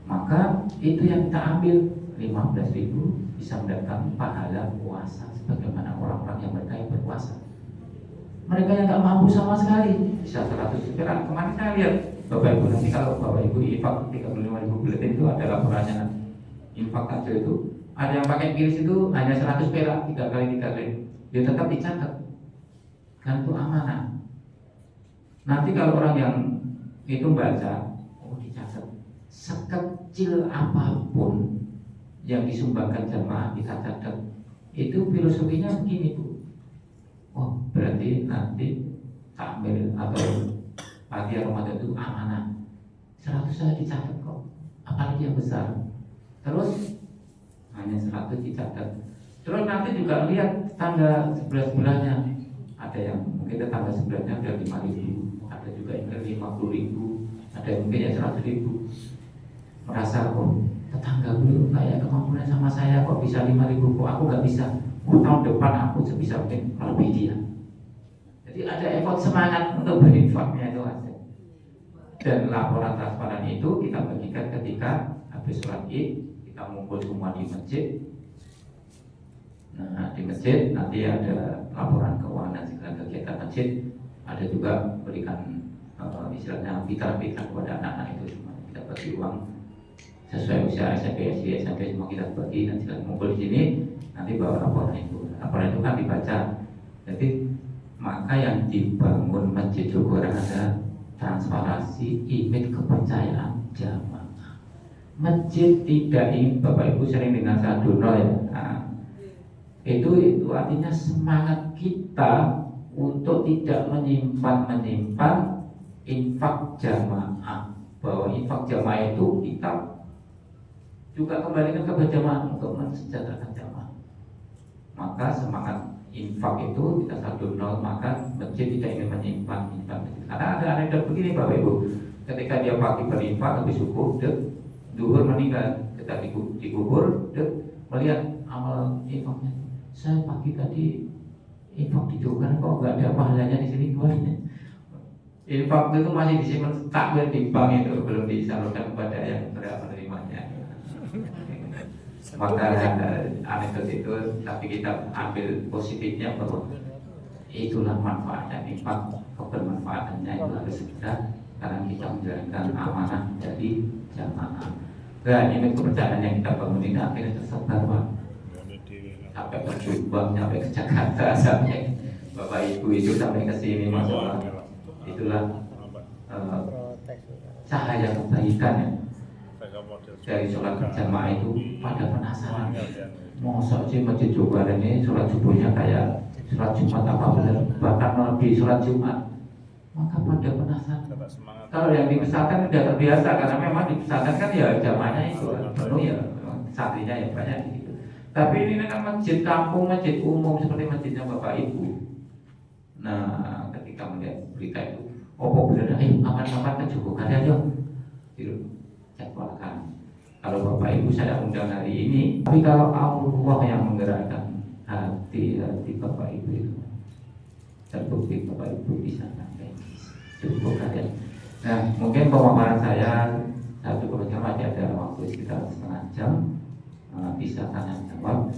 Maka itu yang kita ambil, 15.000 bisa mendapatkan pahala puasa sebagaimana orang-orang yang mereka yang berpuasa. Mereka yang tak mampu sama sekali bisa 100 perak. Kemarin saya lihat Bapak Ibu, nanti kalau Bapak Ibu infak 35.000 buletin itu ada laporannya. Infak aja itu ada yang pakai kiris itu hanya 100 perak 3 kali dia tetap dicatat kan, itu amanah. Nanti kalau orang yang itu baca, oh dicatat sekecil apapun yang disumbangkan jamaah kita catat. Itu filosofinya begini Bu. Oh berarti nanti takmir atau pagi Ramadan itu amanah, 100 saja dicatat kok, apalagi yang besar. Terus hanya 100 dicatat. Terus nanti juga lihat tangga sebelah-sebelahnya. Ada yang mungkin tetangga sebelahnya ada 5.000, ada juga yang 50.000, ada yang mungkin ya 100.000. Merasa kok tetangga dulu kayak kemampuan sama saya kok bisa 5.000, kok aku nggak bisa. Oh, tahun depan aku sebisa mungkin lebih dia. Jadi ada effort semangat untuk berinfaknya itu aja. Dan laporan transparan itu kita bagikan ketika habis sholat Id. Kita ngumpul semua di masjid. Nah di masjid nanti ada laporan keuangan dan segala kegiatan masjid. Ada juga berikan istilahnya pita-pita kepada anak-anak itu semua. Kita bagi uang sesuai usia SMP, SD, SMP semua kita bagi dan segala ngumpul di sini. Nanti bawa laporan itu. Laporan itu kan dibaca. Jadi maka yang dibangun Masjid Jogoran adalah transparansi, image, kepercayaan jamaah. Masjid tidak ingin, Bapak Ibu sering dengan saya dono ya. Nah, itu artinya semangat kita untuk tidak menyimpan infak jamaah. Bahwa infak jamaah itu kita juga kembalikan kepada jamaah untuk mensejahterakan jamaah. Maka semangat infak itu kita satu nol, maka masjid tidak ingin menyimpan infak. Karena ada anekdot begini Bapak Ibu, ketika dia pagi berinfak habis subuh, duhur meninggal, kita dikubur, melihat amal infaknya. Saya pagi tadi infak di Jogoran kok nggak ada pahalanya di sini gimana? Infak itu masih disimpan takbir di bank itu belum disalurkan kepada yang berhak menerimanya. Maka anekdot itu, tapi kita ambil positifnya bahwa itulah manfaatnya infak, kebermanfaatannya itu harus segera karena kita menjalankan amanah dari jamaah. Dan ini kepercayaan yang kita bangun ini akhirnya tersebar Pak. Sampai ke Jombang, sampai ke Jakarta, sampai Bapak Ibu itu sampai ke sini, masalah itulah cahaya kebaikan ya. Dari sholat berjamaah itu pada penasaran, masa sih Masjid Jogoran ini sholat subuhnya kayak sholat Jumat apa benar, bahkan lebih sholat Jumat. maka pada penasaran. Dapat semangat. Kalau yang di pesantren sudah terbiasa karena memang di pesantren kan ya zamannya itu kan penuh ya santrinya ya banyak di situ. Tapi ini kan masjid kampung, masjid umum seperti masjidnya Bapak Ibu. Nah, ketika melihat berita itu, oh benar, ayo kapan-kapan ke Joko kalian yuk, gitu, jadwalkan. Kalau Bapak Ibu saya undang hari ini, tapi kalau Allah yang menggerakkan hati Bapak Ibu itu, terbukti Bapak Ibu bisa sampai Joko kalian. Nah, mungkin pemaparan saya satu kebetulan masih ada waktu sekitar setengah jam, bisa tanya jawab.